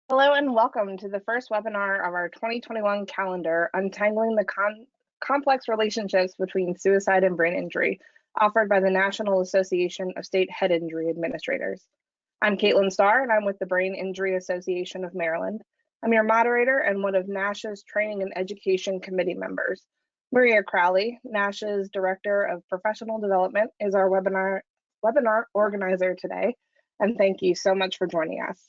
Hello and welcome to the first webinar of our 2021 calendar, Untangling the Complex Relationships Between Suicide and Brain Injury, offered by the National Association of State Head Injury Administrators. I'm Caitlin Starr, and I'm with the Brain Injury Association of Maryland. I'm your moderator and one of NASHIA's Training and Education Committee members. Maria Crowley, NASHIA's Director of Professional Development, is our webinar organizer today, and thank you so much for joining us.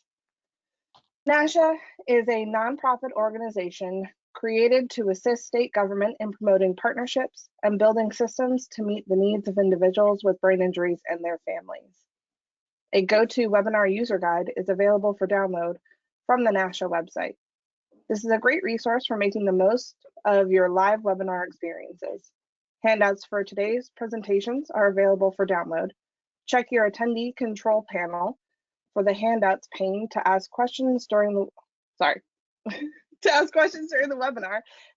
NASHIA is a nonprofit organization created to assist state government in promoting partnerships and building systems to meet the needs of individuals with brain injuries and their families. A go-to webinar user guide is available for download from the NASHIA website. This is a great resource for making the most of your live webinar experiences. Handouts for today's presentations are available for download. Check your attendee control panel for the handouts pane to ask questions during the webinar.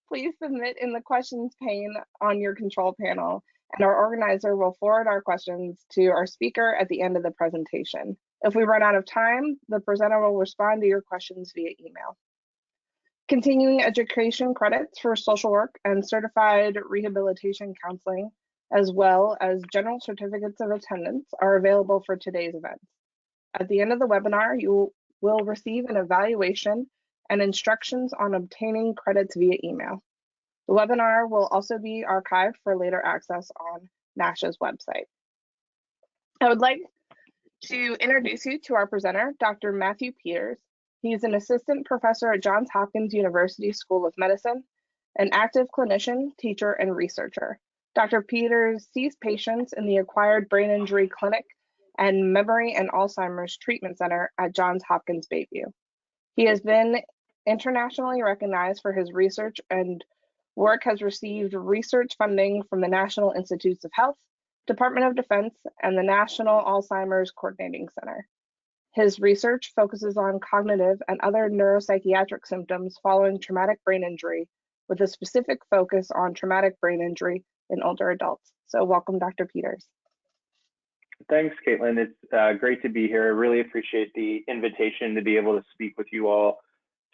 Please submit in the questions pane on your control panel, and our organizer will forward our questions to our speaker at the end of the presentation. If we run out of time, the presenter will respond to your questions via email. Continuing education credits for social work and certified rehabilitation counseling, as well as general certificates of attendance, are available for today's events. At the end of the webinar, you will receive an evaluation and instructions on obtaining credits via email. The webinar will also be archived for later access on NASHIA's website. I would like to introduce you to our presenter, Dr. Matthew Peters. He is an assistant professor at Johns Hopkins University School of Medicine, an active clinician, teacher, and researcher. Dr. Peters sees patients in the Acquired Brain Injury Clinic and Memory and Alzheimer's Treatment Center at Johns Hopkins Bayview. He has been internationally recognized for his research, and work has received research funding from the National Institutes of Health, Department of Defense, and the National Alzheimer's Coordinating Center. His research focuses on cognitive and other neuropsychiatric symptoms following traumatic brain injury, with a specific focus on traumatic brain injury in older adults. So welcome, Dr. Peters. Thanks, Caitlin. It's great to be here. I really appreciate the invitation to be able to speak with you all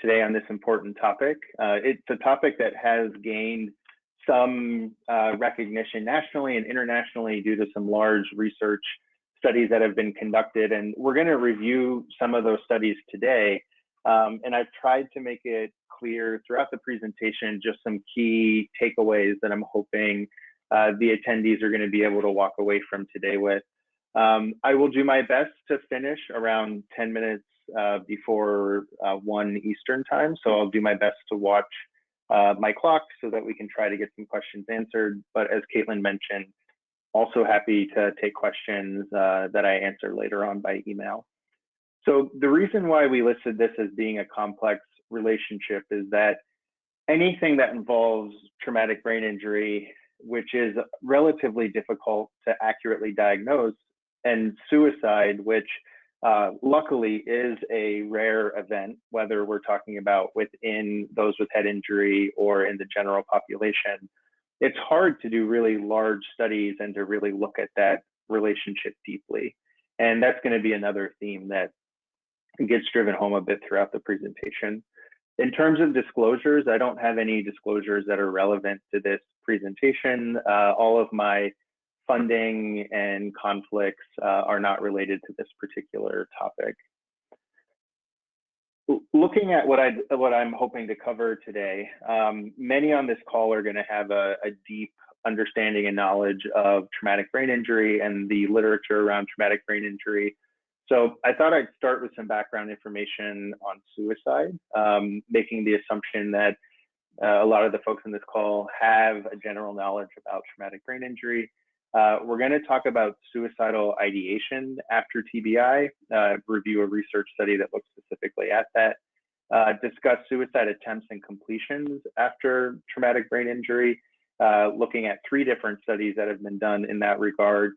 today on this important topic. It's a topic that has gained some recognition nationally and internationally due to some large research studies that have been conducted. And we're going to review some of those studies today. And I've tried to make it clear throughout the presentation just some key takeaways that I'm hoping the attendees are going to be able to walk away from today with. I will do my best to finish around 10 minutes before 1 Eastern time. So I'll do my best to watch my clock so that we can try to get some questions answered. But as Caitlin mentioned, also happy to take questions that I answer later on by email. So the reason why we listed this as being a complex relationship is that anything that involves traumatic brain injury, which is relatively difficult to accurately diagnose, and suicide, which luckily is a rare event, whether we're talking about within those with head injury or in the general population, it's hard to do really large studies and to really look at that relationship deeply. And that's going to be another theme that gets driven home a bit throughout the presentation. In terms of disclosures, I don't have any disclosures that are relevant to this presentation. All of my funding and conflicts are not related to this particular topic. Looking at what I'm hoping to cover today, many on this call are going to have a deep understanding and knowledge of traumatic brain injury and the literature around traumatic brain injury. So I thought I'd start with some background information on suicide, making the assumption that a lot of the folks on this call have a general knowledge about traumatic brain injury. We're going to talk about suicidal ideation after TBI, review a research study that looks specifically at that, discuss suicide attempts and completions after traumatic brain injury, looking at 3 different studies that have been done in that regard,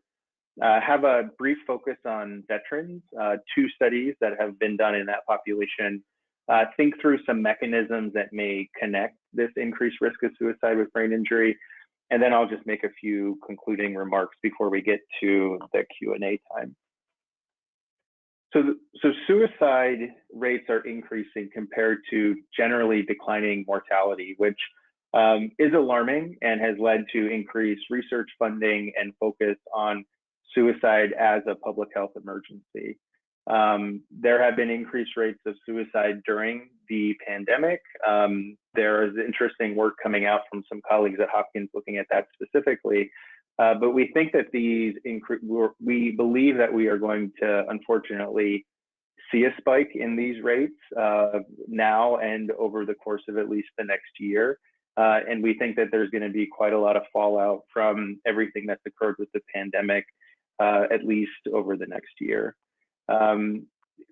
have a brief focus on veterans, 2 studies that have been done in that population, think through some mechanisms that may connect this increased risk of suicide with brain injury, and then I'll just make a few concluding remarks before we get to the Q&A time. So suicide rates are increasing compared to generally declining mortality, which is alarming and has led to increased research funding and focus on suicide as a public health emergency. There have been increased rates of suicide during the pandemic. There is interesting work coming out from some colleagues at Hopkins looking at that specifically. But we think that we believe that we are going to unfortunately see a spike in these rates now and over the course of at least the next year. And we think that there's going to be quite a lot of fallout from everything that's occurred with the pandemic, at least over the next year.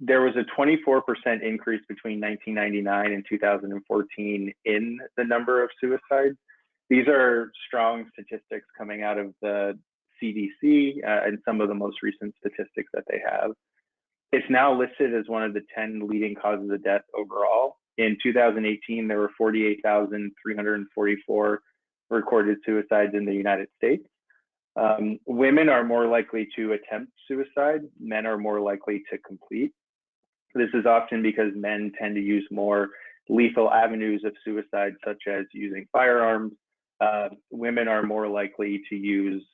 There was a 24% increase between 1999 and 2014 in the number of suicides. These are strong statistics coming out of the CDC and some of the most recent statistics that they have. It's now listed as one of the 10 leading causes of death overall. In 2018, there were 48,344 recorded suicides in the United States. Women are more likely to attempt suicide. Men are more likely to complete. This is often because men tend to use more lethal avenues of suicide, such as using firearms. Women are more likely to use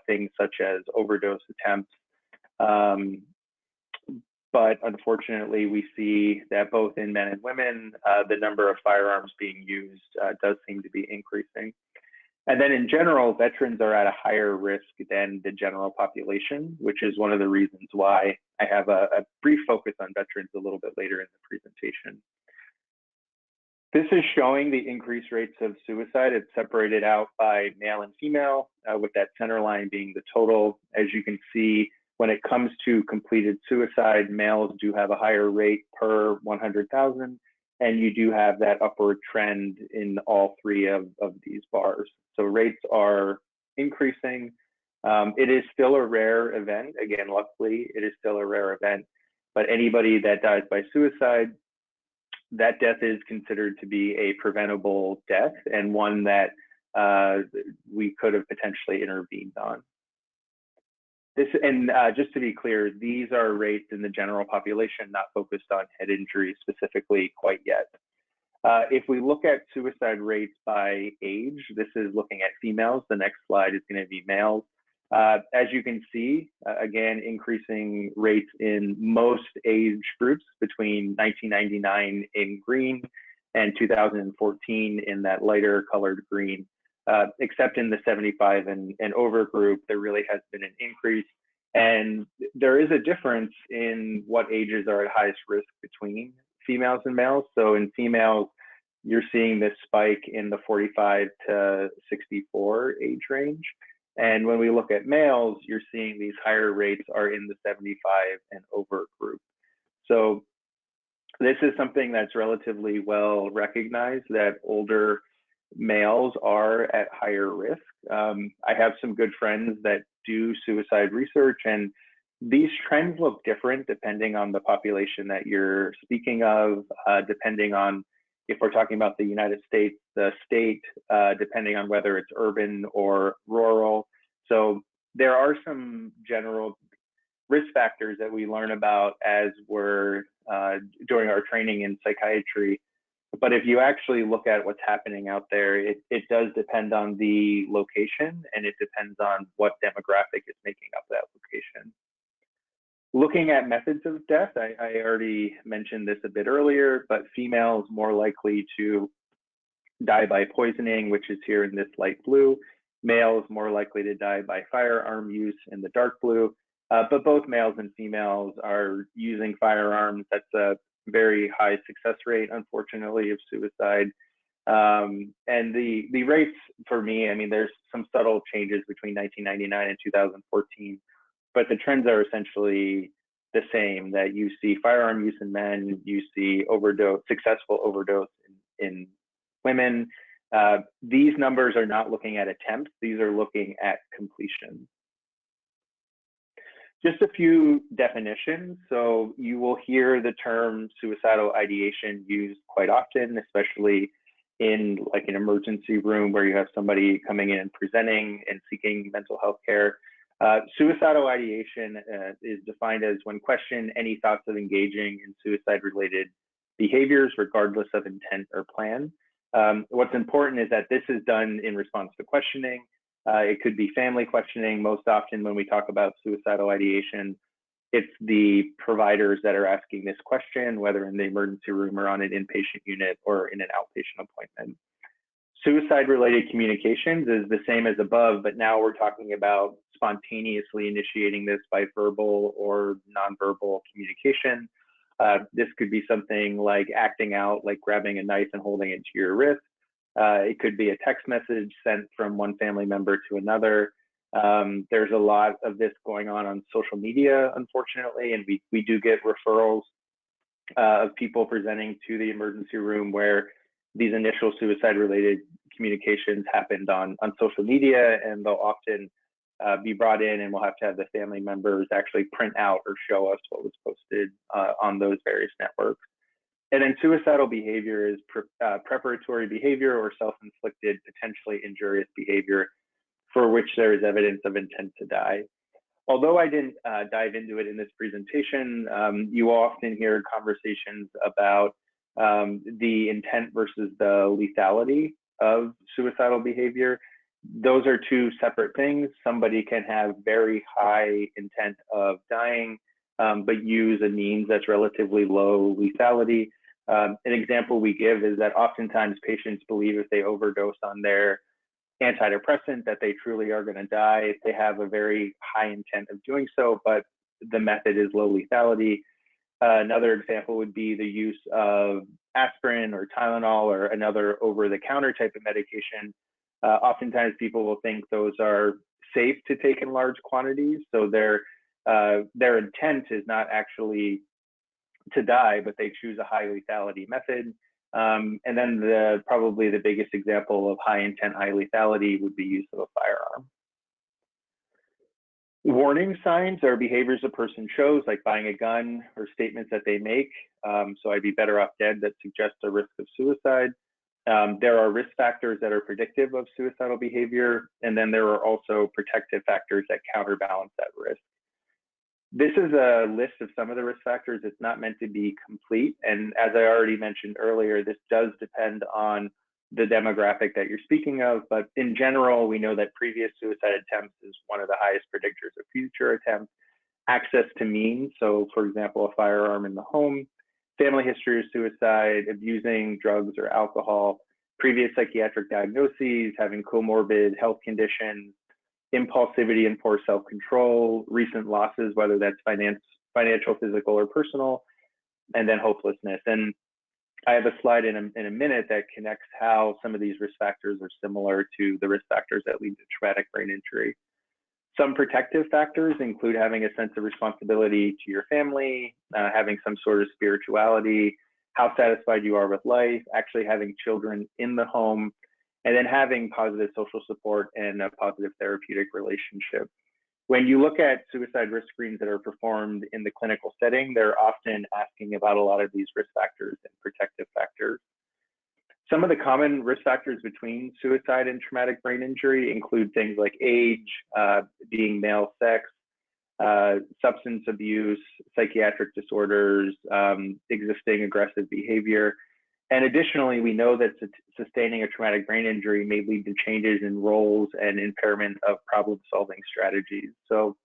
things such as overdose attempts. But unfortunately, we see that both in men and women, the number of firearms being used does seem to be increasing. And then in general, veterans are at a higher risk than the general population, which is one of the reasons why I have a brief focus on veterans a little bit later in the presentation. This is showing the increased rates of suicide. It's separated out by male and female, with that center line being the total. As you can see, when it comes to completed suicide, males do have a higher rate per 100,000, and you do have that upward trend in all three of these bars. So rates are increasing. It is still a rare event. Again, luckily, it is still a rare event, but anybody that dies by suicide, that death is considered to be a preventable death and one that we could have potentially intervened on. Just to be clear, these are rates in the general population, not focused on head injury specifically quite yet. If we look at suicide rates by age, this is looking at females. The next slide is going to be males. As you can see, again, increasing rates in most age groups between 1999 in green and 2014 in that lighter colored green. Except in the 75 and over group, there really has been an increase. And there is a difference in what ages are at highest risk between females and males. So in females, you're seeing this spike in the 45 to 64 age range. And when we look at males, you're seeing these higher rates are in the 75 and over group. So this is something that's relatively well recognized, that older males are at higher risk. I have some good friends that do suicide research, and these trends look different depending on the population that you're speaking of, depending on if we're talking about the United States, the state, depending on whether it's urban or rural. So there are some general risk factors that we learn about as we're during our training in psychiatry. But if you actually look at what's happening out there, it does depend on the location, and it depends on what demographic is making up that location. Looking at methods of death, I already mentioned this a bit earlier, but females more likely to die by poisoning, which is here in this light blue. Males more likely to die by firearm use in the dark blue. But both males and females are using firearms. That's a very high success rate, unfortunately, of suicide. And the rates for me, I mean, there's some subtle changes between 1999 and 2014, but the trends are essentially the same, that you see firearm use in men, you see successful overdose in women. These numbers are not looking at attempts, these are looking at completion. Just a few definitions. So you will hear the term suicidal ideation used quite often, especially in like an emergency room where you have somebody coming in and presenting and seeking mental health care. Suicidal ideation is defined as when questioned, any thoughts of engaging in suicide-related behaviors, regardless of intent or plan. What's important is that this is done in response to questioning. It could be family questioning. Most often when we talk about suicidal ideation, it's the providers that are asking this question, whether in the emergency room or on an inpatient unit or in an outpatient appointment. Suicide-related communications is the same as above, but now we're talking about spontaneously initiating this by verbal or nonverbal communication. This could be something like acting out, like grabbing a knife and holding it to your wrist. It could be a text message sent from one family member to another. There's a lot of this going on social media, unfortunately, and we do get referrals of people presenting to the emergency room where these initial suicide-related communications happened on social media, and they'll often be brought in, and we'll have to have the family members actually print out or show us what was posted on those various networks. And then suicidal behavior is preparatory behavior or self-inflicted, potentially injurious behavior for which there is evidence of intent to die. Although I didn't dive into it in this presentation, you often hear conversations about the intent versus the lethality of suicidal behavior. Those are two separate things. Somebody can have very high intent of dying, but use a means that's relatively low lethality. An example we give is that oftentimes patients believe if they overdose on their antidepressant that they truly are going to die. They have a very high intent of doing so, but the method is low lethality. Another example would be the use of aspirin or Tylenol or another over-the-counter type of medication. Oftentimes people will think those are safe to take in large quantities, so their intent is not actually to die, but they choose a high lethality method. And then probably the biggest example of high intent, high lethality would be use of a firearm. Warning signs are behaviors a person shows, like buying a gun or statements that they make. So I'd be better off dead, that suggest a risk of suicide. There are risk factors that are predictive of suicidal behavior, and then there are also protective factors that counterbalance that risk. This is a list of some of the risk factors. It's not meant to be complete. And as I already mentioned earlier, this does depend on the demographic that you're speaking of. But in general, we know that previous suicide attempts is one of the highest predictors of future attempts. Access to means, so for example, a firearm in the home, family history of suicide, abusing drugs or alcohol, previous psychiatric diagnoses, having comorbid health conditions, impulsivity and poor self-control, recent losses, whether that's financial, physical, or personal, and then hopelessness. And I have a slide in a minute that connects how some of these risk factors are similar to the risk factors that lead to traumatic brain injury. Some protective factors include having a sense of responsibility to your family, having some sort of spirituality, how satisfied you are with life, actually having children in the home, and then having positive social support and a positive therapeutic relationship. When you look at suicide risk screens that are performed in the clinical setting, they're often asking about a lot of these risk factors and protective factors. Some of the common risk factors between suicide and traumatic brain injury include things like age, being male sex, substance abuse, psychiatric disorders, existing aggressive behavior. And additionally, we know that sustaining a traumatic brain injury may lead to changes in roles and impairment of problem-solving strategies. So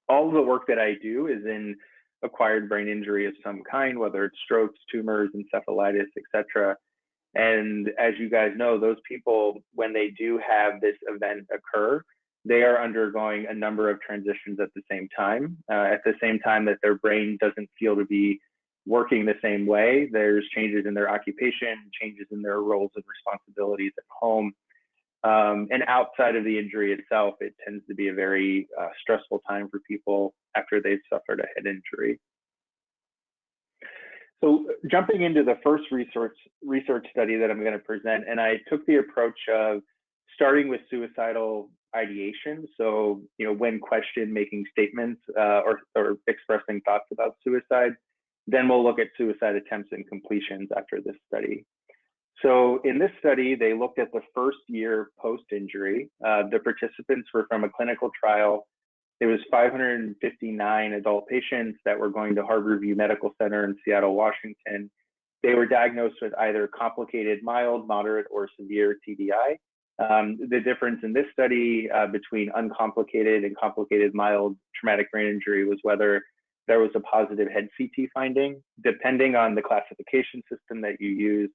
all of the work that I do is in acquired brain injury of some kind, whether it's strokes, tumors, encephalitis, etc. And as you guys know, those people, when they do have this event occur, they are undergoing a number of transitions at the same time that their brain doesn't feel to be working the same way. There's changes in their occupation, changes in their roles and responsibilities at home. And outside of the injury itself, it tends to be a very stressful time for people after they've suffered a head injury. So jumping into the first research study that I'm going to present, and I took the approach of starting with suicidal ideation. So, when questioned, making statements or expressing thoughts about suicide. Then we'll look at suicide attempts and completions after this study. So in this study, they looked at the first year post-injury. The participants were from a clinical trial It was 559 adult patients that were going to Harborview Medical Center in Seattle, Washington. They were diagnosed with either complicated, mild, moderate, or severe TBI. The difference in this study between uncomplicated and complicated mild traumatic brain injury was whether there was a positive head CT finding. Depending on the classification system that you use,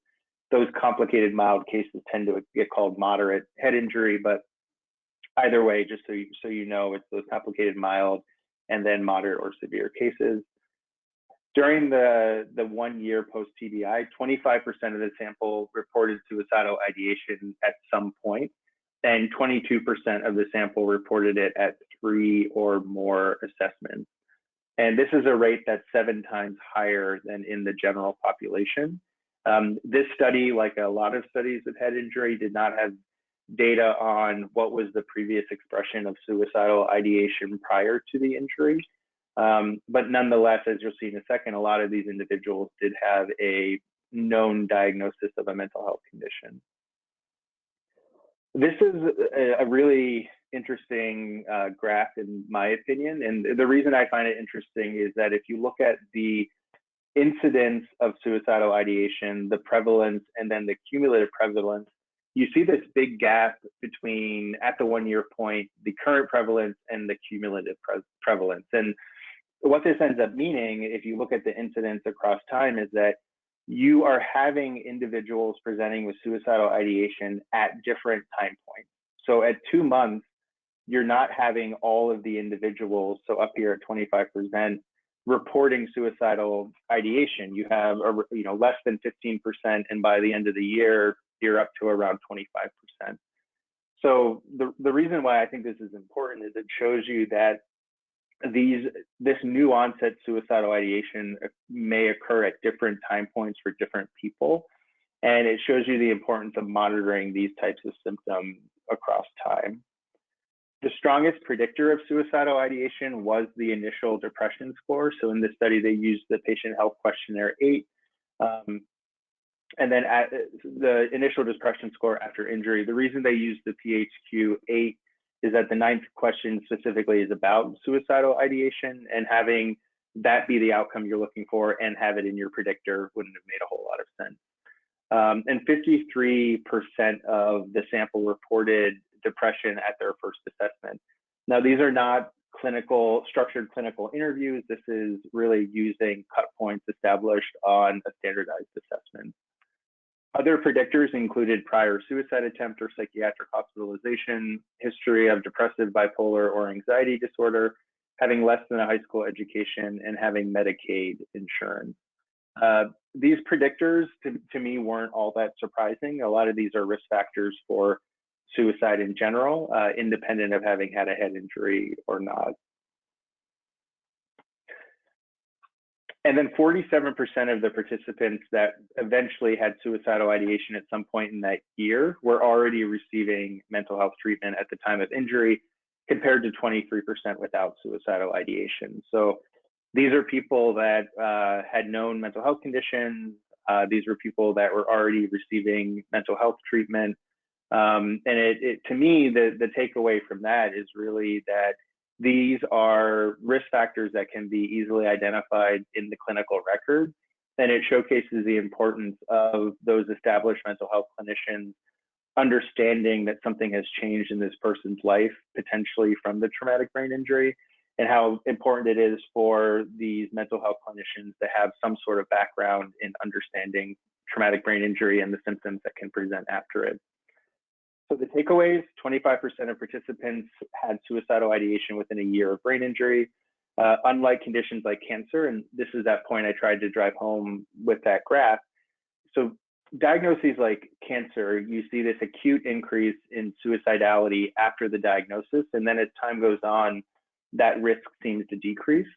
those complicated mild cases tend to get called moderate head injury, but either way, just so you know, it's those complicated mild and then moderate or severe cases. During the 1 year post TBI, 25% of the sample reported suicidal ideation at some point, and 22% of the sample reported it at 3 or more assessments. And this is a rate that's 7 times higher than in the general population. This study, like a lot of studies of head injury, did not have data on what was the previous expression of suicidal ideation prior to the injury. But nonetheless, as you'll see in a second, a lot of these individuals did have a known diagnosis of a mental health condition. This is a really interesting graph in my opinion. And the reason I find it interesting is that if you look at the incidence of suicidal ideation, the prevalence, and then the cumulative prevalence, you see this big gap between, at the 1 year point, the current prevalence and the cumulative prevalence. And what this ends up meaning, if you look at the incidence across time, is that you are having individuals presenting with suicidal ideation at different time points. So at 2 months, you're not having all of the individuals, so up here at 25%, reporting suicidal ideation. You have less than 15%, and by the end of the year, you're up to around 25%. So the reason why I think this is important is it shows you that this new onset suicidal ideation may occur at different time points for different people. And it shows you the importance of monitoring these types of symptoms across time. The strongest predictor of suicidal ideation was the initial depression score. So in this study, they used the Patient Health Questionnaire 8. And then at the initial depression score after injury. The reason they used the PHQ 8 is that the 9th question specifically is about suicidal ideation, and having that be the outcome you're looking for and have it in your predictor wouldn't have made a whole lot of sense. And 53% of the sample reported depression at their first assessment. Now, these are not structured clinical interviews. This is really using cut points established on a standardized assessment. Other predictors included prior suicide attempt or psychiatric hospitalization, history of depressive, bipolar, or anxiety disorder, having less than a high school education, and having Medicaid insurance. These predictors, to me, weren't all that surprising. A lot of these are risk factors for suicide in general, independent of having had a head injury or not. And then 47% of the participants that eventually had suicidal ideation at some point in that year were already receiving mental health treatment at the time of injury, compared to 23% without suicidal ideation. So these are people that had known mental health conditions. These were people that were already receiving mental health treatment. And to me, the takeaway from that is really that these are risk factors that can be easily identified in the clinical record. And it showcases the importance of those established mental health clinicians understanding that something has changed in this person's life, potentially from the traumatic brain injury, and how important it is for these mental health clinicians to have some sort of background in understanding traumatic brain injury and the symptoms that can present after it. So the takeaways, 25% of participants had suicidal ideation within a year of brain injury. Unlike conditions like cancer, and this is that point I tried to drive home with that graph. So diagnoses like cancer, you see this acute increase in suicidality after the diagnosis, and then as time goes on, that risk seems to decrease.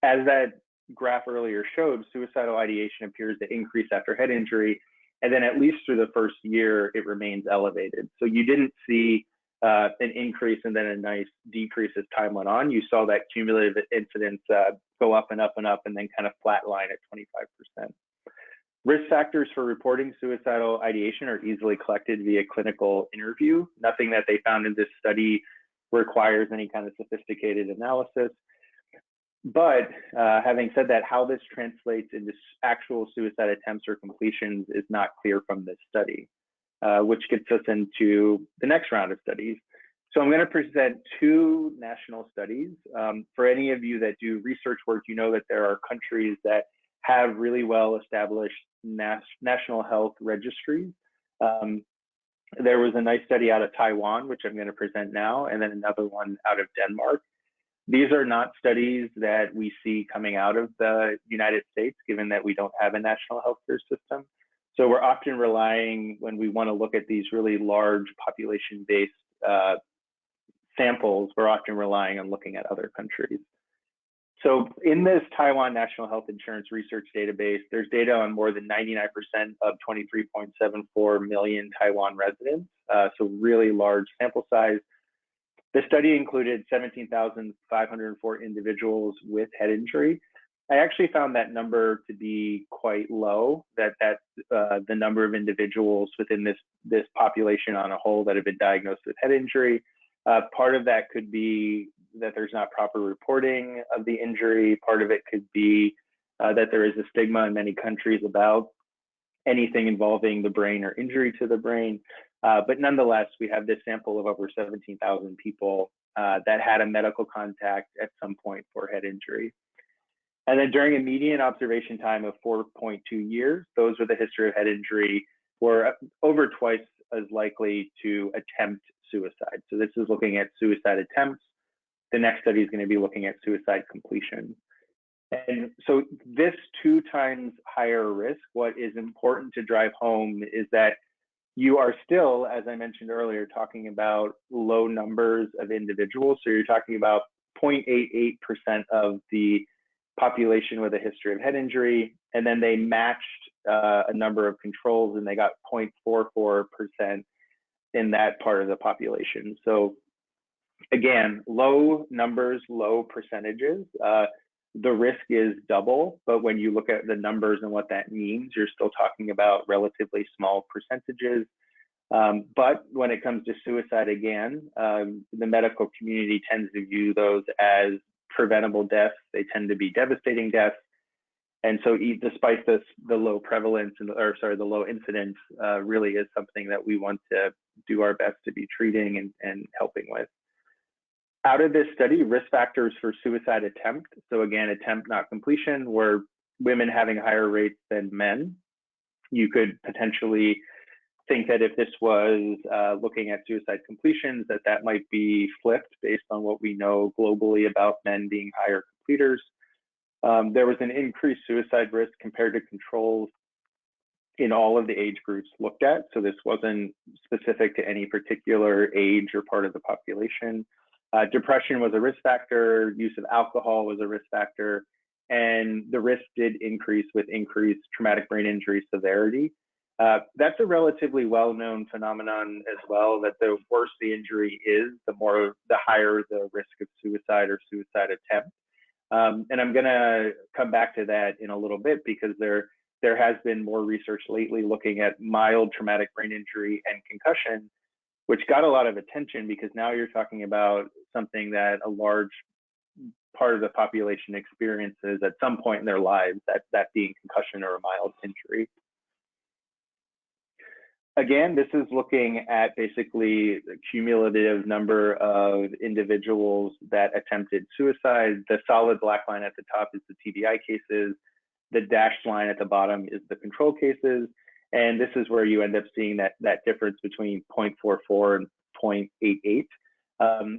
As that graph earlier showed, suicidal ideation appears to increase after head injury, and then at least through the first year, it remains elevated. So you didn't see an increase and then a nice decrease as time went on. You saw that cumulative incidence go up and up and up, and then kind of flatline at 25%. Risk factors for reporting suicidal ideation are easily collected via clinical interview. Nothing that they found in this study requires any kind of sophisticated analysis. But having said that, how this translates into actual suicide attempts or completions is not clear from this study, which gets us into the next round of studies. So I'm going to present two national studies. For any of you that do research work, you know that there are countries that have really well established national health registries. There was a nice study out of Taiwan, which I'm going to present now, and then another one out of Denmark. These are not studies that we see coming out of the United States, given that we don't have a national healthcare system. So we're often relying, when we want to look at these really large population-based samples, we're often relying on looking at other countries. So in this Taiwan National Health Insurance Research Database, there's data on more than 99% of 23.74 million Taiwan residents, so really large sample size. The study included 17,504 individuals with head injury. I actually found that number to be quite low, that the number of individuals within this population on a whole that have been diagnosed with head injury. Part of that could be that there's not proper reporting of the injury. Part of it could be that there is a stigma in many countries about anything involving the brain or injury to the brain. But nonetheless, we have this sample of over 17,000 people that had a medical contact at some point for head injury. And then during a median observation time of 4.2 years, those with a history of head injury were over twice as likely to attempt suicide. So this is looking at suicide attempts. The next study is going to be looking at suicide completion. And so this 2 times higher risk, what is important to drive home is that you are still, as I mentioned earlier, talking about low numbers of individuals. So you're talking about 0.88% of the population with a history of head injury, and then they matched a number of controls and they got 0.44% in that part of the population. So again, low numbers, low percentages. The risk is double, but when you look at the numbers and what that means, you're still talking about relatively small percentages. But when it comes to suicide, again, the medical community tends to view those as preventable deaths. They tend to be devastating deaths. And so despite the low prevalence, the low incidence really is something that we want to do our best to be treating and helping with. Out of this study, risk factors for suicide attempt, so again, attempt not completion, were women having higher rates than men. You could potentially think that if this was looking at suicide completions, that might be flipped based on what we know globally about men being higher completers. There was an increased suicide risk compared to controls in all of the age groups looked at. So this wasn't specific to any particular age or part of the population. Depression was a risk factor, use of alcohol was a risk factor, and the risk did increase with increased traumatic brain injury severity. That's a relatively well-known phenomenon as well, that the worse the injury is, the higher the risk of suicide or suicide attempt. And I'm gonna come back to that in a little bit because there has been more research lately looking at mild traumatic brain injury and concussion, which got a lot of attention because now you're talking about something that a large part of the population experiences at some point in their lives, that being concussion or a mild injury. Again, this is looking at basically the cumulative number of individuals that attempted suicide. The solid black line at the top is the TBI cases. The dashed line at the bottom is the control cases. And this is where you end up seeing that difference between 0.44 and 0.88.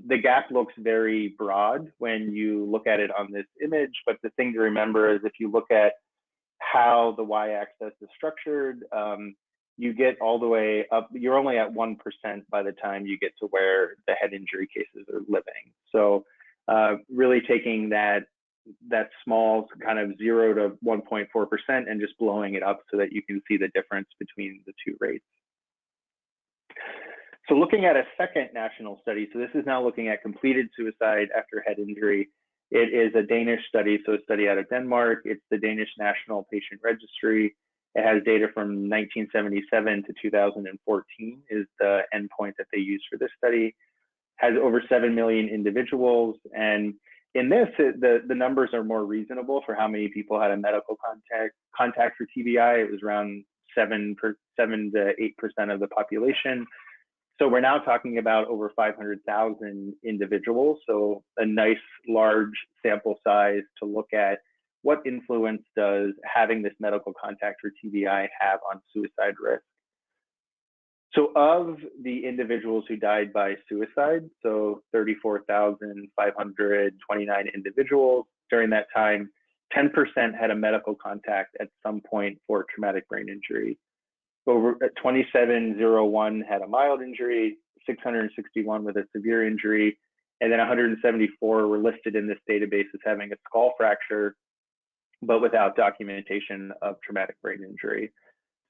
The gap looks very broad when you look at it on this image, but the thing to remember is if you look at how the y-axis is structured, you get all the way up, you're only at 1% by the time you get to where the head injury cases are living. So really taking that small kind of 0 to 1.4% and just blowing it up so that you can see the difference between the two rates. So looking at a second national study, so this is now looking at completed suicide after head injury. It is a Danish study, so a study out of Denmark. It's the Danish National Patient Registry. It has data from 1977 to 2014 is the endpoint that they use for this study. has over 7 million individuals. And in this, the numbers are more reasonable for how many people had a medical contact for TBI. It was around 7 to 8% of the population. So we're now talking about over 500,000 individuals. So a nice large sample size to look at what influence does having this medical contact for TBI have on suicide risk. So of the individuals who died by suicide, so 34,529 individuals during that time, 10% had a medical contact at some point for traumatic brain injury. Over 2,701 had a mild injury, 661 with a severe injury, and then 174 were listed in this database as having a skull fracture, but without documentation of traumatic brain injury.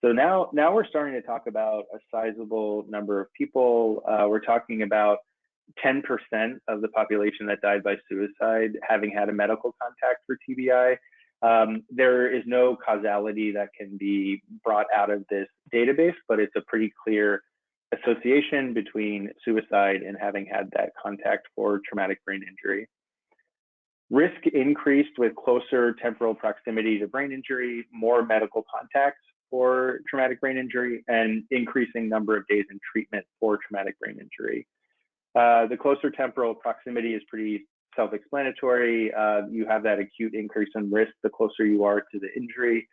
So now we're starting to talk about a sizable number of people. We're talking about 10% of the population that died by suicide having had a medical contact for TBI. There is no causality that can be brought out of this database, but it's a pretty clear association between suicide and having had that contact for traumatic brain injury. Risk increased with closer temporal proximity to brain injury, more medical contacts for traumatic brain injury, and increasing number of days in treatment for traumatic brain injury. The closer temporal proximity is pretty self-explanatory. You have that acute increase in risk the closer you are to the injury.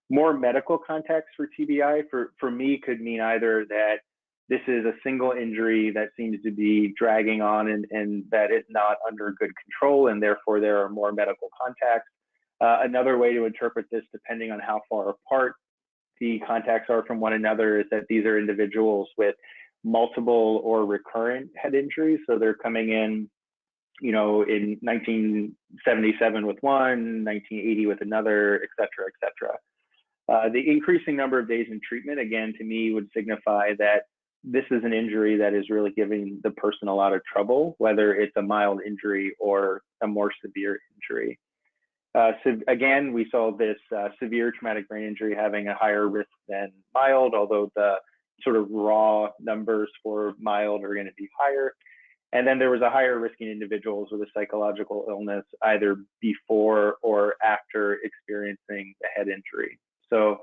More medical contacts for TBI for me could mean either that this is a single injury that seems to be dragging on and that it's not under good control, and therefore there are more medical contacts. Another way to interpret this, depending on how far apart the contacts are from one another, is that these are individuals with multiple or recurrent head injuries. So they're coming in, in 1977 with one, 1980 with another, et cetera, et cetera. The increasing number of days in treatment, again, to me would signify that this is an injury that is really giving the person a lot of trouble, whether it's a mild injury or a more severe injury. So again, we saw this severe traumatic brain injury having a higher risk than mild, although the sort of raw numbers for mild are going to be higher. And then there was a higher risk in individuals with a psychological illness, either before or after experiencing a head injury. So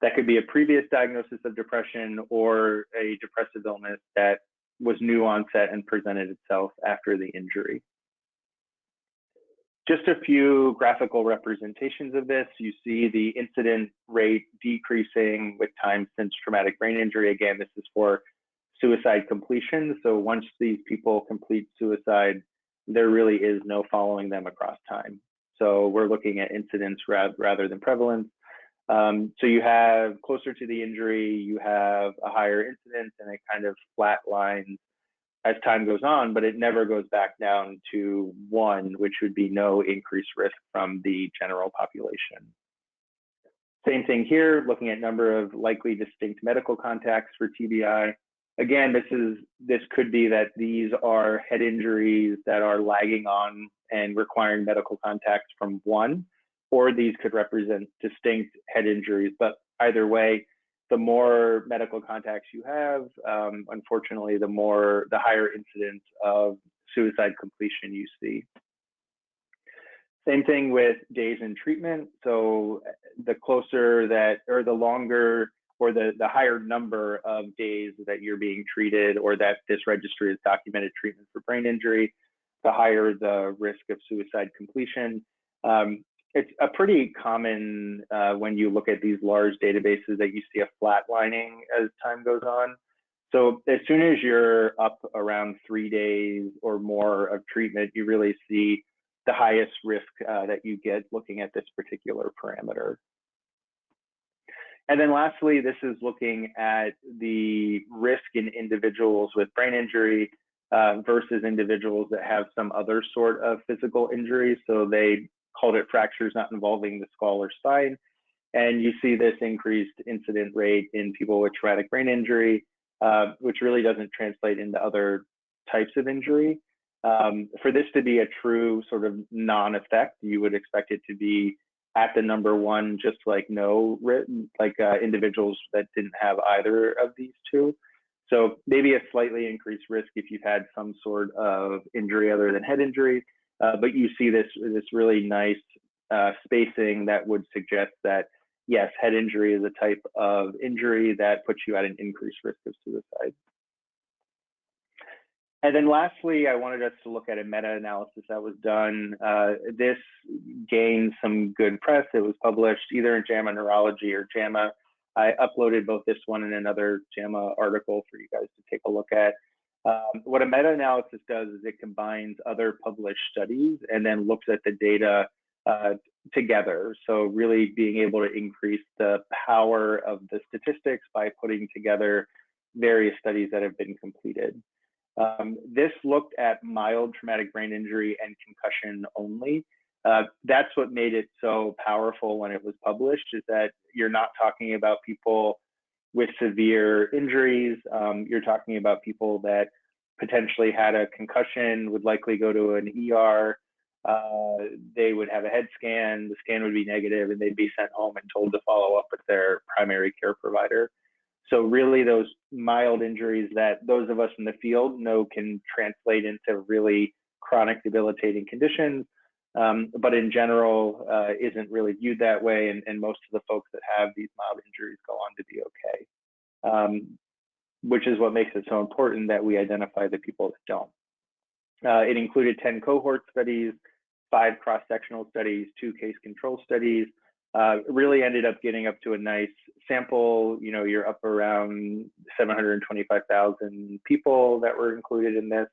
that could be a previous diagnosis of depression or a depressive illness that was new onset and presented itself after the injury. Just a few graphical representations of this. You see the incident rate decreasing with time since traumatic brain injury. Again, this is for suicide completion. So once these people complete suicide, there really is no following them across time. So we're looking at incidence rather than prevalence. So you have closer to the injury, you have a higher incidence, and it kind of flat lines as time goes on, but it never goes back down to 1, which would be no increased risk from the general population. Same thing here, looking at number of likely distinct medical contacts for TBI. Again, this could be that these are head injuries that are lagging on and requiring medical contacts from 1, or these could represent distinct head injuries. But either way, the more medical contacts you have, unfortunately, the higher incidence of suicide completion you see. Same thing with days in treatment. So the closer that, or the longer, or the higher number of days that you're being treated, or that this registry has documented treatment for brain injury, the higher the risk of suicide completion. It's a pretty common when you look at these large databases that you see a flatlining as time goes on. So as soon as you're up around 3 days or more of treatment, you really see the highest risk that you get looking at this particular parameter. And then lastly, this is looking at the risk in individuals with brain injury versus individuals that have some other sort of physical injury. So they called it fractures not involving the skull or spine. And you see this increased incident rate in people with traumatic brain injury, which really doesn't translate into other types of injury. For this to be a true sort of non-effect, you would expect it to be at the number 1, just like individuals that didn't have either of these two. So maybe a slightly increased risk if you've had some sort of injury other than head injury, but you see this really nice spacing that would suggest that, yes, head injury is a type of injury that puts you at an increased risk of suicide. And then lastly, I wanted us to look at a meta-analysis that was done. This gained some good press. It was published either in JAMA Neurology or JAMA. I uploaded both this one and another JAMA article for you guys to take a look at. What a meta-analysis does is it combines other published studies and then looks at the data together. So really being able to increase the power of the statistics by putting together various studies that have been completed. This looked at mild traumatic brain injury and concussion only. That's what made it so powerful when it was published, is that you're not talking about people with severe injuries. You're talking about people that potentially had a concussion, would likely go to an ER. They would have a head scan, the scan would be negative, and they'd be sent home and told to follow up with their primary care provider. So really those mild injuries that those of us in the field know can translate into really chronic debilitating conditions, but in general isn't really viewed that way. And most of the folks that have these mild injuries go on to be okay, which is what makes it so important that we identify the people that don't. It included 10 cohort studies, 5 cross-sectional studies, 2 case control studies. Really ended up getting up to a nice sample. You know, you're up around 725,000 people that were included in this.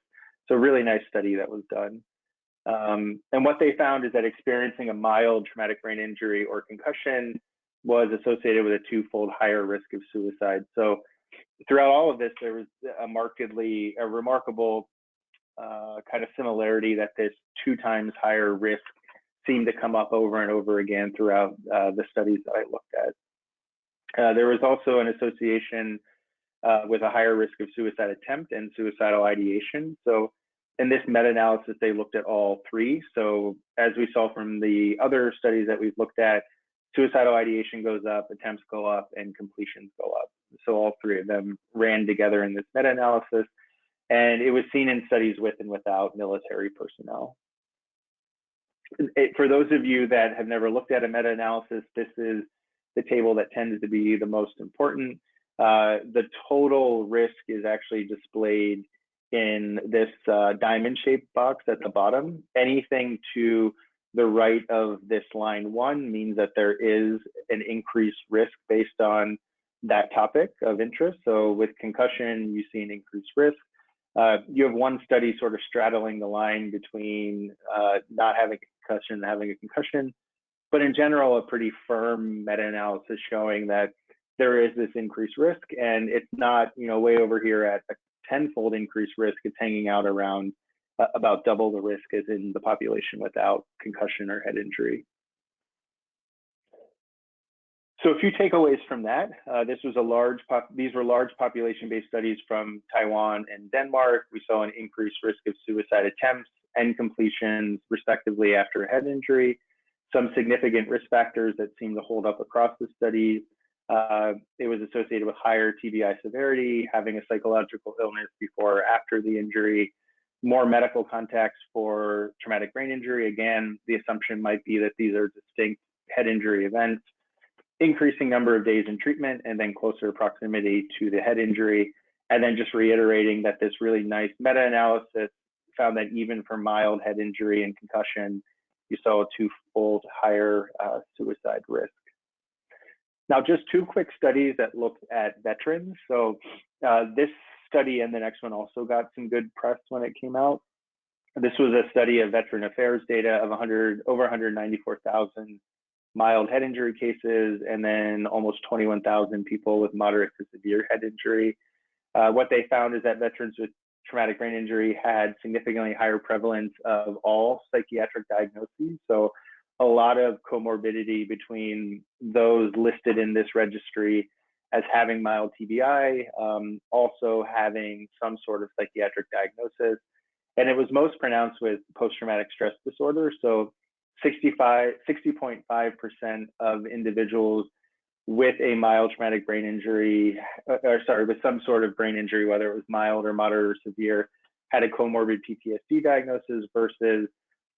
So really nice study that was done. And what they found is that experiencing a mild traumatic brain injury or concussion was associated with a 2-fold higher risk of suicide. So throughout all of this, there was a remarkable kind of similarity that this 2 times higher risk seemed to come up over and over again throughout the studies that I looked at. There was also an association with a higher risk of suicide attempt and suicidal ideation. So in this meta-analysis, they looked at all 3. So as we saw from the other studies that we've looked at, suicidal ideation goes up, attempts go up, and completions go up. So all 3 of them ran together in this meta-analysis. And it was seen in studies with and without military personnel. For those of you that have never looked at a meta-analysis, this is the table that tends to be the most important. The total risk is actually displayed in this diamond-shaped box at the bottom. Anything to the right of this line 1 means that there is an increased risk based on that topic of interest. So with concussion, you see an increased risk. You have one study sort of straddling the line between not having a concussion and having a concussion, but in general, a pretty firm meta-analysis showing that there is this increased risk, and it's not, you know, way over here at a 10-fold increased risk. It's hanging out around about double the risk as in the population without concussion or head injury. So a few takeaways from that. These were large population-based studies from Taiwan and Denmark. We saw an increased risk of suicide attempts and completions, respectively, after a head injury. Some significant risk factors that seem to hold up across the studies. It was associated with higher TBI severity, having a psychological illness before or after the injury, more medical contacts for traumatic brain injury. Again, the assumption might be that these are distinct head injury events. Increasing number of days in treatment, and then closer proximity to the head injury. And then just reiterating that this really nice meta-analysis found that even for mild head injury and concussion, you saw a 2-fold higher suicide risk. Now, just 2 quick studies that looked at veterans. So this study and the next one also got some good press when it came out. This was a study of veteran affairs data of over 194,000 mild head injury cases, and then almost 21,000 people with moderate to severe head injury. What they found is that veterans with traumatic brain injury had significantly higher prevalence of all psychiatric diagnoses. So a lot of comorbidity between those listed in this registry as having mild TBI, also having some sort of psychiatric diagnosis. And it was most pronounced with post-traumatic stress disorder. So 60.5% of individuals with a mild traumatic brain injury, with some sort of brain injury, whether it was mild or moderate or severe, had a comorbid PTSD diagnosis versus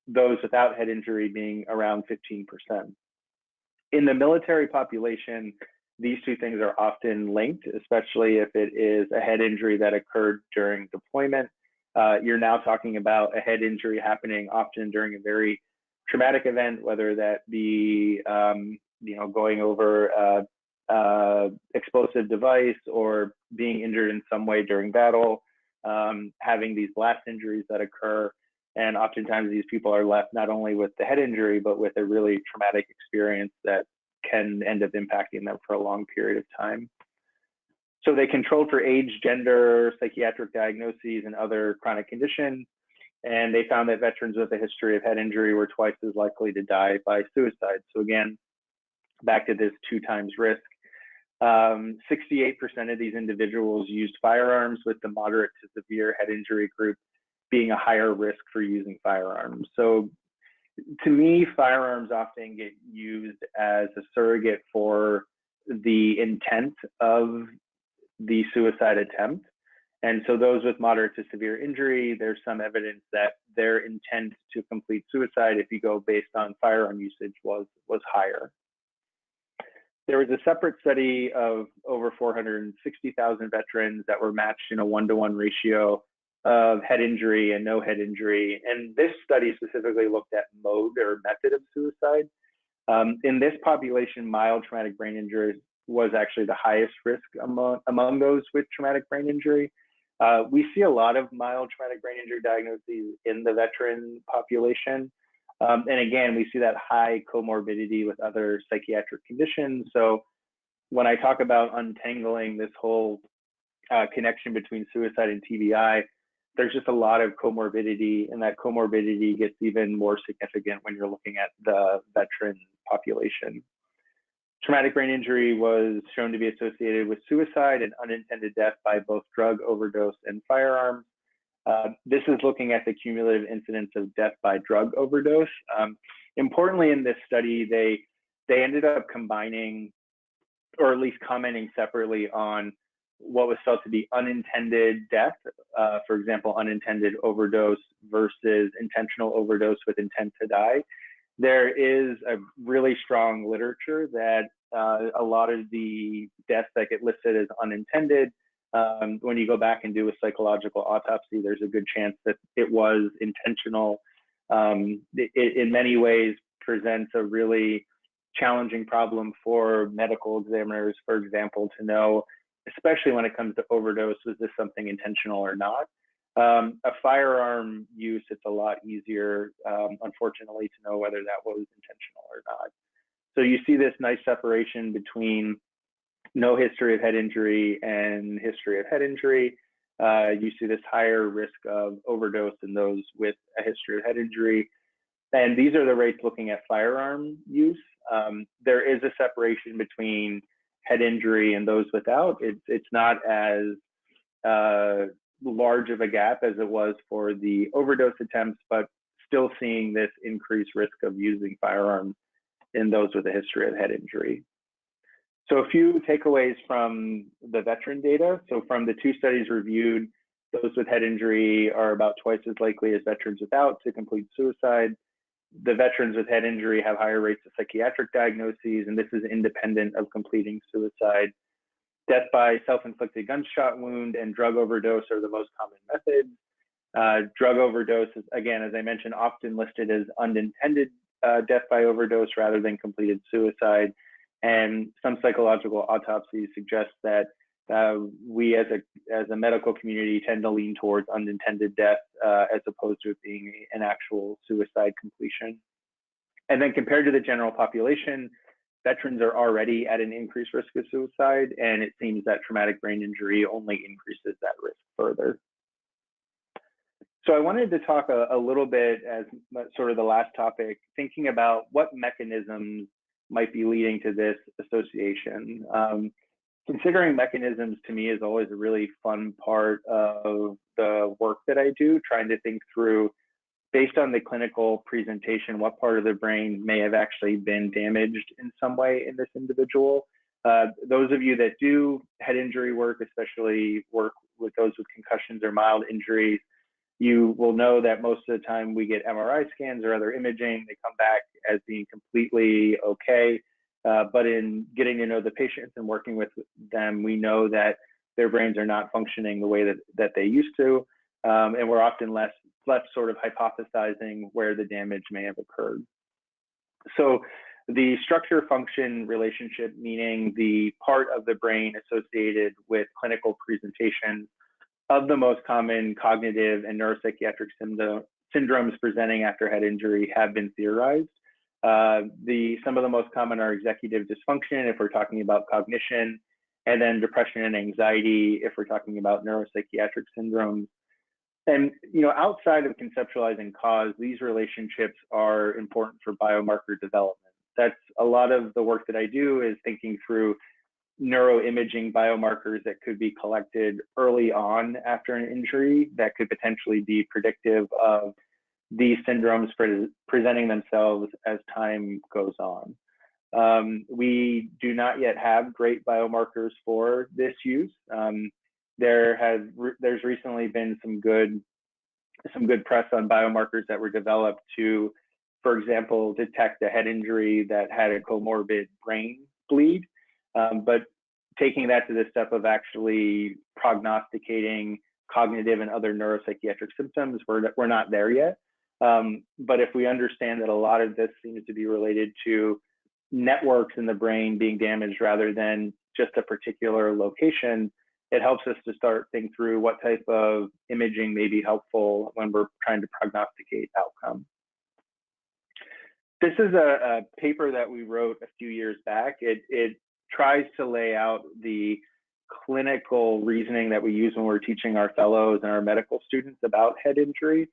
those without head injury being around 15%. In the military population, these two things are often linked, especially if it is a head injury that occurred during deployment. You're now talking about a head injury happening often during a very traumatic event, whether that be going over explosive device or being injured in some way during battle, having these blast injuries that occur. And oftentimes these people are left not only with the head injury, but with a really traumatic experience that can end up impacting them for a long period of time. So they controlled for age, gender, psychiatric diagnoses, and other chronic conditions. And they found that veterans with a history of head injury were twice as likely to die by suicide. So again, back to this 2 times risk. 68% of these individuals used firearms, with the moderate to severe head injury group being a higher risk for using firearms. So to me, firearms often get used as a surrogate for the intent of the suicide attempt. And so those with moderate to severe injury, there's some evidence that their intent to complete suicide, if you go based on firearm usage, was higher. There was a separate study of over 460,000 veterans that were matched in a 1-to-1 ratio of head injury and no head injury. And this study specifically looked at mode or method of suicide. In this population, mild traumatic brain injury was actually the highest risk among those with traumatic brain injury. We see a lot of mild traumatic brain injury diagnoses in the veteran population. And again, we see that high comorbidity with other psychiatric conditions. So when I talk about untangling this whole connection between suicide and TBI, there's just a lot of comorbidity, and that comorbidity gets even more significant when you're looking at the veteran population. Traumatic brain injury was shown to be associated with suicide and unintended death by both drug overdose and firearms. This is looking at the cumulative incidence of death by drug overdose. Importantly, in this study, they ended up combining, or at least commenting separately on what was felt to be unintended death, for example, unintended overdose versus intentional overdose with intent to die. There is a really strong literature that a lot of the deaths that get listed as unintended, when you go back and do a psychological autopsy, there's a good chance that it was intentional. It in many ways presents a really challenging problem for medical examiners, for example, to know, especially when it comes to overdose, was this something intentional or not? A firearm use, it's a lot easier, unfortunately, to know whether that was intentional or not. So you see this nice separation between no history of head injury and history of head injury. You see this higher risk of overdose in those with a history of head injury. And these are the rates looking at firearm use. There is a separation between head injury and those without. It's not as large of a gap as it was for the overdose attempts, but still seeing this increased risk of using firearms in those with a history of head injury. So a few takeaways from the veteran data. So from the 2 studies reviewed, those with head injury are about twice as likely as veterans without to complete suicide. The veterans with head injury have higher rates of psychiatric diagnoses, and this is independent of completing suicide. Death by self-inflicted gunshot wound and drug overdose are the most common methods. Drug overdose is, again, as I mentioned, often listed as unintended death by overdose rather than completed suicide. And some psychological autopsies suggest that we as a medical community tend to lean towards unintended death as opposed to it being an actual suicide completion. And then compared to the general population, veterans are already at an increased risk of suicide, and it seems that traumatic brain injury only increases that risk further. So I wanted to talk a little bit as sort of the last topic, thinking about what mechanisms might be leading to this association. Considering mechanisms to me is always a really fun part of the work that I do, trying to think through, based on the clinical presentation, what part of the brain may have actually been damaged in some way in this individual. Those of you that do head injury work, especially work with those with concussions or mild injuries, you will know that most of the time we get MRI scans or other imaging, they come back as being completely okay. But in getting to know the patients and working with them, we know that their brains are not functioning the way that they used to. And we're often left sort of hypothesizing where the damage may have occurred. So the structure function relationship, meaning the part of the brain associated with clinical presentation of the most common cognitive and neuropsychiatric syndromes presenting after head injury, have been theorized. Some of the most common are executive dysfunction, if we're talking about cognition, and then depression and anxiety, if we're talking about neuropsychiatric syndromes. And outside of conceptualizing cause, these relationships are important for biomarker development. That's a lot of the work that I do, is thinking through neuroimaging biomarkers that could be collected early on after an injury that could potentially be predictive of these syndromes presenting themselves as time goes on. We do not yet have great biomarkers for this use. There's recently been some good press on biomarkers that were developed to, for example, detect a head injury that had a comorbid brain bleed. But taking that to the step of actually prognosticating cognitive and other neuropsychiatric symptoms, we're not there yet. But if we understand that a lot of this seems to be related to networks in the brain being damaged rather than just a particular location, it helps us to start thinking through what type of imaging may be helpful when we're trying to prognosticate outcome. This is a paper that we wrote a few years back. It tries to lay out the clinical reasoning that we use when we're teaching our fellows and our medical students about head injury.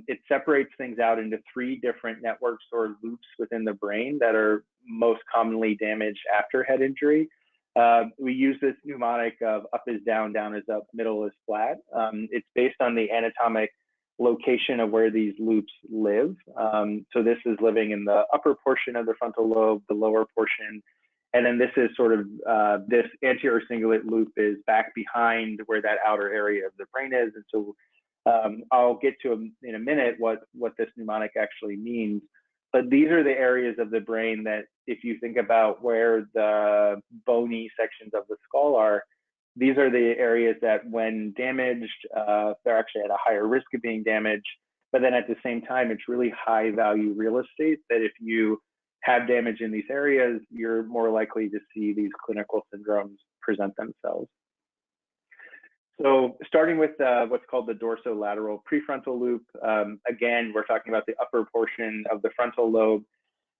It separates things out into 3 different networks or loops within the brain that are most commonly damaged after head injury. We use this mnemonic of up is down, down is up, middle is flat. It's based on the anatomic location of where these loops live. So this is living in the upper portion of the frontal lobe, the lower portion. And then this is sort of, this anterior cingulate loop is back behind where that outer area of the brain is. And so I'll get to in a minute what this mnemonic actually means. But these are the areas of the brain that, if you think about where the bony sections of the skull are, these are the areas that, when damaged, they're actually at a higher risk of being damaged. But then at the same time, it's really high value real estate that if you have damage in these areas, you're more likely to see these clinical syndromes present themselves. So starting with what's called the dorsolateral prefrontal loop, again, we're talking about the upper portion of the frontal lobe.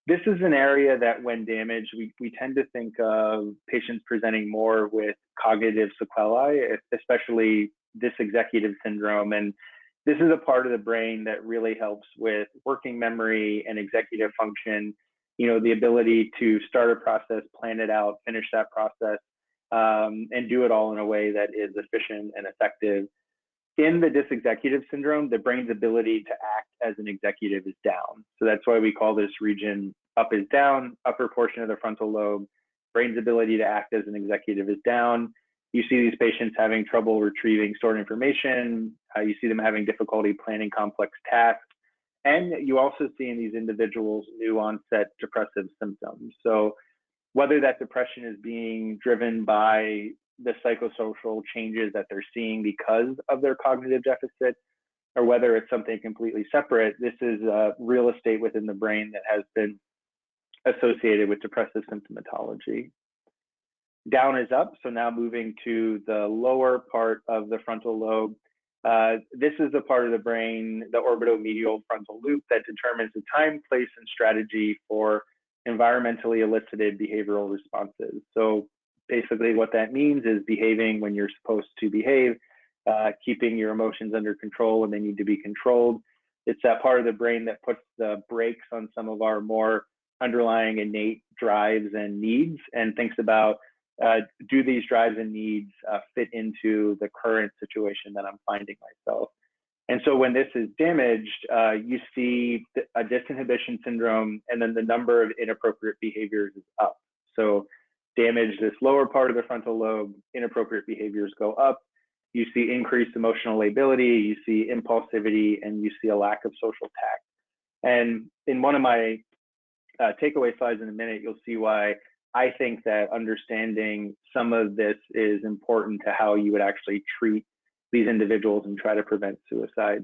This is an area that, when damaged, we tend to think of patients presenting more with cognitive sequelae, especially dysexecutive syndrome. And this is a part of the brain that really helps with working memory and executive function, the ability to start a process, plan it out, finish that process, and do it all in a way that is efficient and effective. In the dysexecutive syndrome, the brain's ability to act as an executive is down. So that's why we call this region up is down, upper portion of the frontal lobe. Brain's ability to act as an executive is down. You see these patients having trouble retrieving stored information. You see them having difficulty planning complex tasks. And you also see in these individuals new onset depressive symptoms. So whether that depression is being driven by the psychosocial changes that they're seeing because of their cognitive deficit, or whether it's something completely separate, this is real estate within the brain that has been associated with depressive symptomatology. Down is up, so now moving to the lower part of the frontal lobe. This is the part of the brain, the orbitomedial frontal loop, that determines the time, place, and strategy for environmentally elicited behavioral responses. So basically what that means is behaving when you're supposed to behave, keeping your emotions under control when they need to be controlled. It's that part of the brain that puts the brakes on some of our more underlying innate drives and needs, and thinks about, do these drives and needs fit into the current situation that I'm finding myself? And so when this is damaged, you see a disinhibition syndrome, and then the number of inappropriate behaviors is up. So damage this lower part of the frontal lobe, inappropriate behaviors go up. You see increased emotional lability, you see impulsivity, and you see a lack of social tact. And in one of my takeaway slides in a minute, you'll see why I think that understanding some of this is important to how you would actually treat these individuals and try to prevent suicide.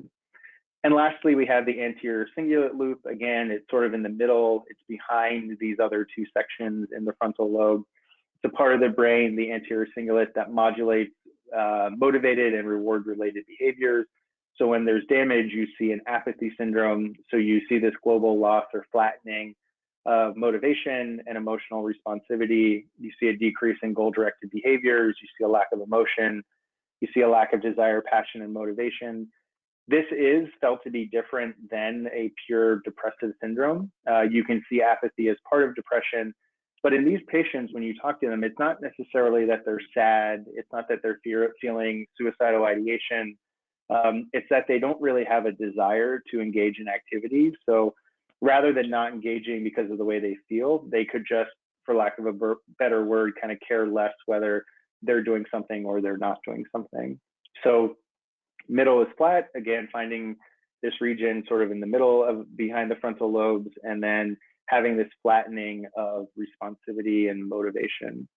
And lastly, we have the anterior cingulate loop. Again, it's sort of in the middle. It's behind these other two sections in the frontal lobe. It's a part of the brain, the anterior cingulate, that modulates motivated and reward-related behaviors. So when there's damage, you see an apathy syndrome. So you see this global loss or flattening of motivation and emotional responsivity. You see a decrease in goal-directed behaviors. You see a lack of emotion. You see a lack of desire, passion, and motivation. This is felt to be different than a pure depressive syndrome. You can see apathy as part of depression, but in these patients, when you talk to them, it's not necessarily that they're sad. It's not that they're feeling suicidal ideation. It's that they don't really have a desire to engage in activities. So rather than not engaging because of the way they feel, they could just, for lack of a better word, kind of care less whether they're doing something or they're not doing something. So middle is flat, again, finding this region sort of in the middle of behind the frontal lobes, and then having this flattening of responsivity and motivation.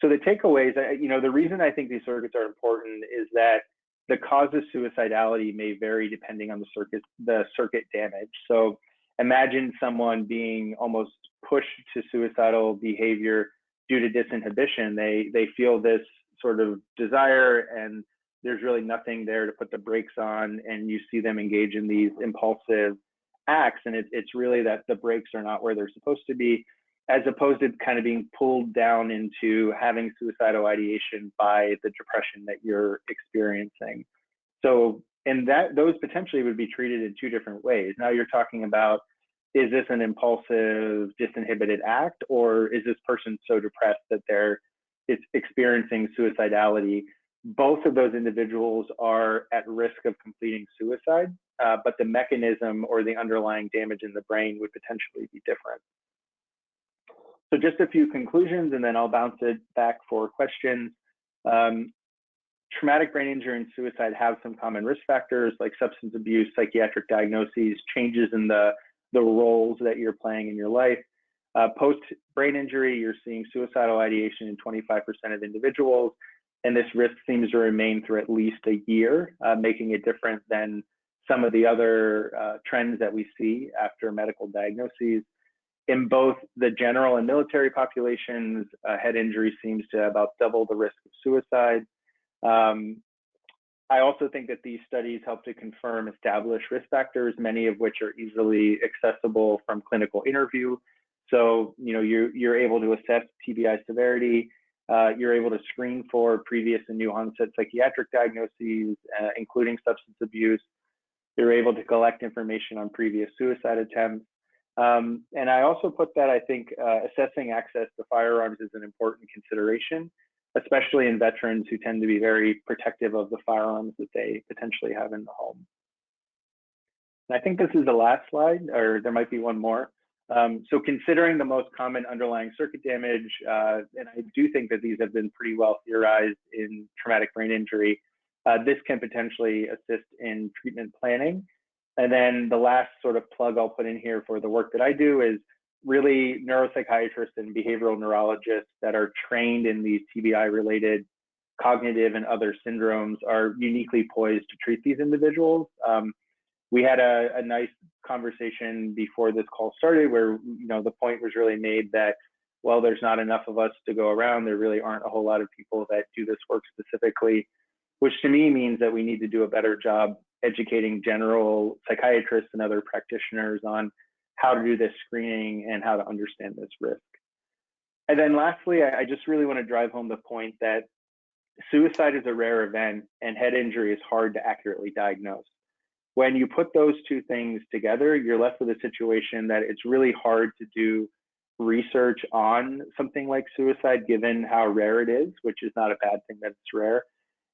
So the takeaways, the reason I think these circuits are important is that the cause of suicidality may vary depending on the circuit damage. So imagine someone being almost pushed to suicidal behavior due to disinhibition. They feel this sort of desire and there's really nothing there to put the brakes on, and you see them engage in these impulsive acts, and it's really that the brakes are not where they're supposed to be, as opposed to kind of being pulled down into having suicidal ideation by the depression that you're experiencing. So, and those potentially would be treated in two different ways. Now you're talking about, is this an impulsive, disinhibited act, or is this person so depressed that it's experiencing suicidality? Both of those individuals are at risk of completing suicide, but the mechanism or the underlying damage in the brain would potentially be different. So just a few conclusions, and then I'll bounce it back for questions. Traumatic brain injury and suicide have some common risk factors like substance abuse, psychiatric diagnoses, changes in the roles that you're playing in your life. Post-brain injury, you're seeing suicidal ideation in 25% of individuals, and this risk seems to remain through at least a year, making it different than some of the other trends that we see after medical diagnoses. In both the general and military populations, head injury seems to about double the risk of suicide. I also think that these studies help to confirm established risk factors, many of which are easily accessible from clinical interview. So, you're able to assess TBI severity. You're able to screen for previous and new onset psychiatric diagnoses, including substance abuse. You're able to collect information on previous suicide attempts. And I also put that I think assessing access to firearms is an important consideration, especially in veterans who tend to be very protective of the firearms that they potentially have in the home. And I think this is the last slide, or there might be one more. So considering the most common underlying circuit damage, and I do think that these have been pretty well theorized in traumatic brain injury, this can potentially assist in treatment planning. And then the last sort of plug I'll put in here for the work that I do is really neuropsychiatrists and behavioral neurologists that are trained in these TBI-related cognitive and other syndromes are uniquely poised to treat these individuals. We had a nice conversation before this call started where the point was really made that, well, there's not enough of us to go around. There really aren't a whole lot of people that do this work specifically, which to me means that we need to do a better job educating general psychiatrists and other practitioners on how to do this screening and how to understand this risk. And then lastly, I just really want to drive home the point that suicide is a rare event and head injury is hard to accurately diagnose. When you put those two things together, you're left with a situation that it's really hard to do research on something like suicide, given how rare it is, which is not a bad thing that it's rare.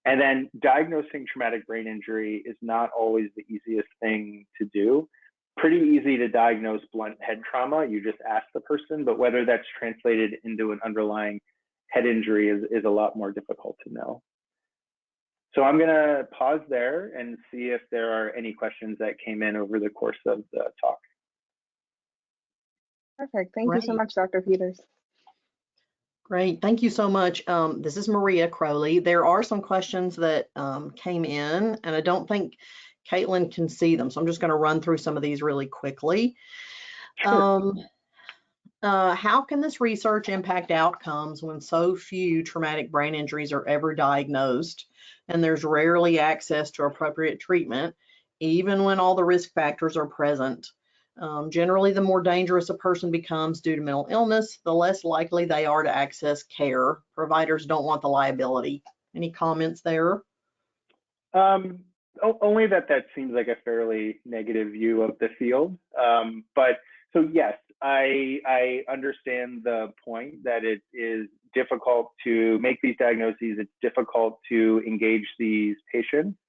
And then diagnosing traumatic brain injury is not always the easiest thing to do. pretty easy to diagnose blunt head trauma. You just ask the person, but whether that's translated into an underlying head injury is a lot more difficult to know. So I'm gonna pause there and see if there are any questions that came in over the course of the talk. Perfect. Thank you so much, Dr. Peters. Great. Thank you so much. This is Maria Crowley. There are some questions that came in, and I don't think Caitlin can see them, so I'm just going to run through some of these really quickly. Sure. How can this research impact outcomes when so few traumatic brain injuries are ever diagnosed and there's rarely access to appropriate treatment, even when all the risk factors are present? Generally, the more dangerous a person becomes due to mental illness, the less likely they are to access care. Providers don't want the liability. Any comments there? Only that seems like a fairly negative view of the field. But so yes, I understand the point that it is difficult to make these diagnoses. It's difficult to engage these patients.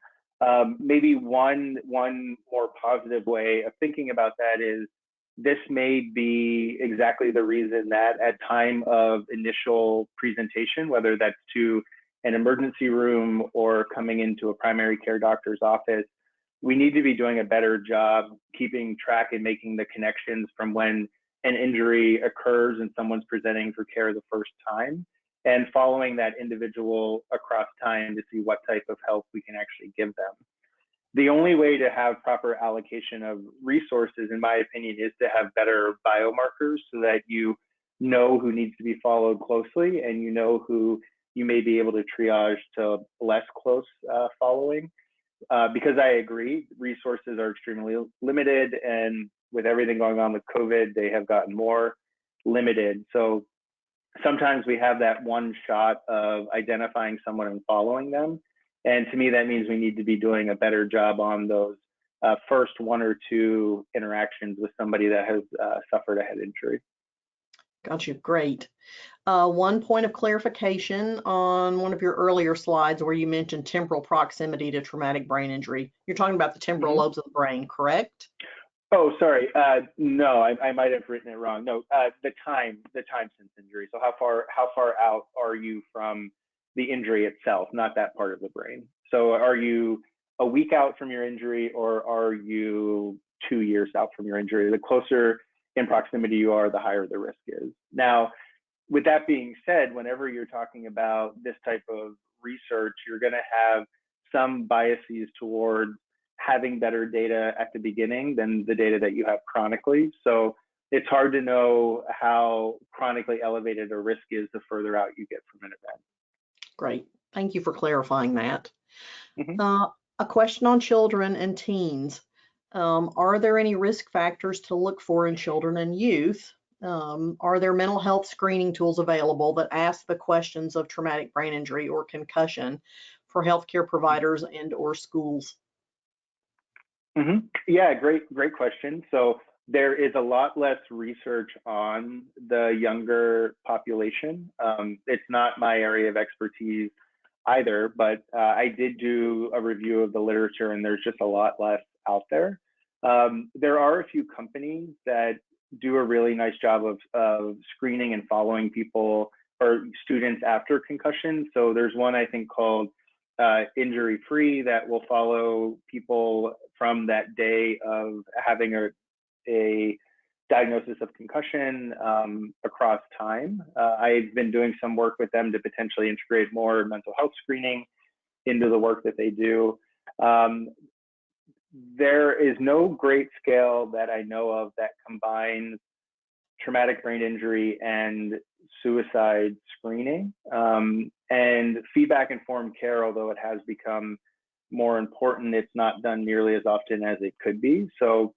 Maybe one more positive way of thinking about that is this may be exactly the reason that at time of initial presentation, whether that's to an emergency room or coming into a primary care doctor's office, we need to be doing a better job keeping track and making the connections from when an injury occurs and someone's presenting for care the first time, and following that individual across time to see what type of help we can actually give them. The only way to have proper allocation of resources, in my opinion, is to have better biomarkers so that you know who needs to be followed closely and you know who you may be able to triage to less close following. Because I agree, resources are extremely limited, and with everything going on with COVID, they have gotten more limited. So sometimes we have that one shot of identifying someone and following them. And to me, that means we need to be doing a better job on those first one or two interactions with somebody that has suffered a head injury. Got you. Great. One point of clarification on one of your earlier slides where you mentioned temporal proximity to traumatic brain injury. You're talking about the temporal lobes of the brain, correct? Oh, sorry. No, I might have written it wrong. No, the time since injury. So how far out are you from the injury itself, not that part of the brain? So are you a week out from your injury, or are you 2 years out from your injury? The closer in proximity you are, the higher the risk is. Now, with that being said, whenever you're talking about this type of research, you're going to have some biases towards having better data at the beginning than the data that you have chronically. So it's hard to know how chronically elevated a risk is the further out you get from an event. Great. Thank you for clarifying that. A question on children and teens. Are there any risk factors to look for in children and youth? Are there mental health screening tools available that ask the questions of traumatic brain injury or concussion for healthcare providers and or schools? Yeah, great question. So there is a lot less research on the younger population. It's not my area of expertise either, but I did do a review of the literature, and there's just a lot less out there. There are a few companies that do a really nice job of screening and following people or students after concussion. So there's one I think called Injury Free that will follow people from that day of having a diagnosis of concussion across time. I've been doing some work with them to potentially integrate more mental health screening into the work that they do. There is no great scale that I know of that combines traumatic brain injury and suicide screening. And feedback-informed care, although it has become more important, it's not done nearly as often as it could be. So,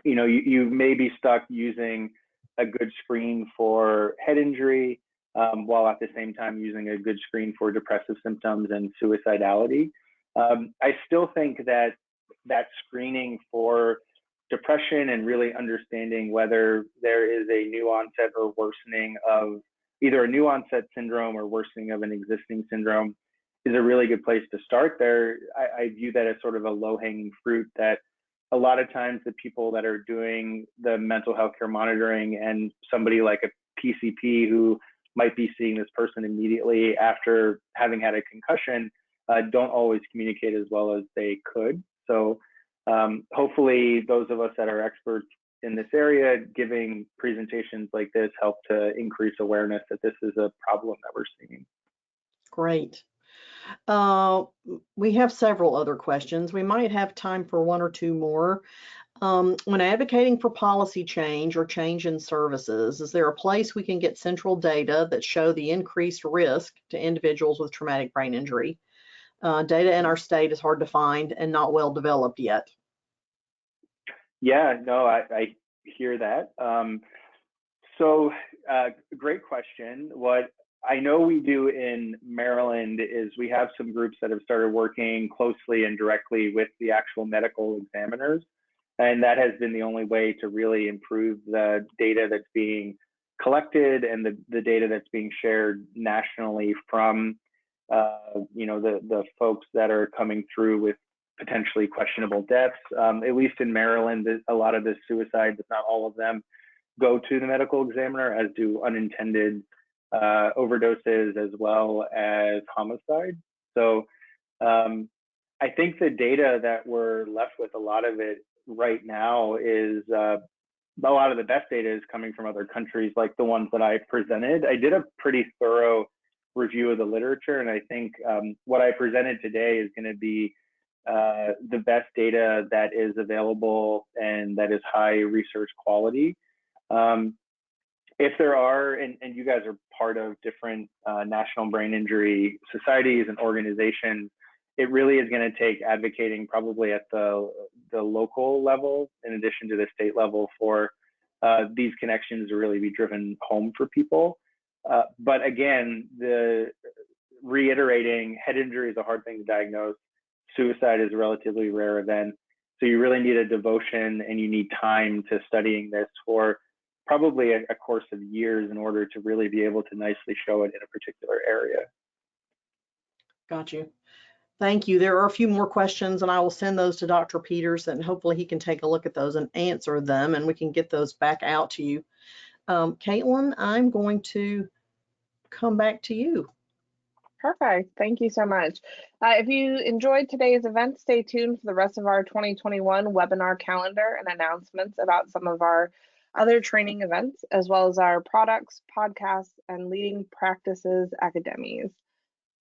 you know, you may be stuck using a good screen for head injury while at the same time using a good screen for depressive symptoms and suicidality. I still think that screening for depression and really understanding whether there is a new onset or worsening of either a new onset syndrome or worsening of an existing syndrome is a really good place to start there. I view that as sort of a low-hanging fruit that a lot of times the people that are doing the mental health care monitoring and somebody like a PCP who might be seeing this person immediately after having had a concussion don't always communicate as well as they could. So hopefully those of us that are experts in this area giving presentations like this help to increase awareness that this is a problem that we're seeing. Great. We have several other questions. We might have time for one or two more. When advocating for policy change or change in services, is there a place we can get central data that show the increased risk to individuals with traumatic brain injury? Data in our state is hard to find and not well developed yet. Yeah, no, I hear that. Great question. What I know we do in Maryland is we have some groups that have started working closely and directly with the actual medical examiners. And that has been the only way to really improve the data that's being collected and the data that's being shared nationally from the folks that are coming through with potentially questionable deaths. At least in Maryland, a lot of the suicides, if not all of them, go to the medical examiner, as do unintended overdoses as well as homicide. So I think the data that we're left with, a lot of it right now is a lot of the best data is coming from other countries like the ones that I presented. I did a pretty thorough review of the literature, and I think what I presented today is going to be the best data that is available and that is high research quality. If there are, and you guys are part of different national brain injury societies and organizations, it really is going to take advocating probably at the local level in addition to the state level for these connections to really be driven home for people. But again, reiterating, head injury is a hard thing to diagnose. Suicide is a relatively rare event. So you really need a devotion and you need time to studying this for probably a course of years in order to really be able to nicely show it in a particular area. Got you. Thank you. There are a few more questions, and I will send those to Dr. Peters, and hopefully he can take a look at those and answer them, and we can get those back out to you. Caitlin, I'm going to come back to you. Perfect. Thank you so much. If you enjoyed today's event, stay tuned for the rest of our 2021 webinar calendar and announcements about some of our other training events, as well as our products, podcasts, and leading practices academies.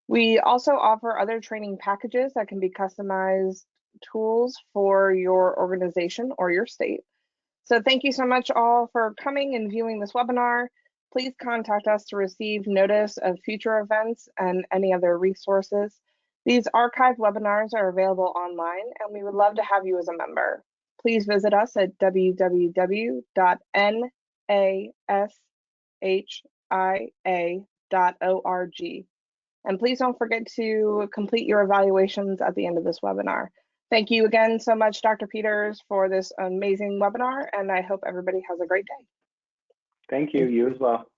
We also offer other training packages that can be customized tools for your organization or your state. So thank you so much all for coming and viewing this webinar. Please contact us to receive notice of future events and any other resources. These archived webinars are available online, and we would love to have you as a member. Please visit us at www.nashia.org. And please don't forget to complete your evaluations at the end of this webinar. Thank you again so much, Dr. Peters, for this amazing webinar, and I hope everybody has a great day. Thank you. You as well.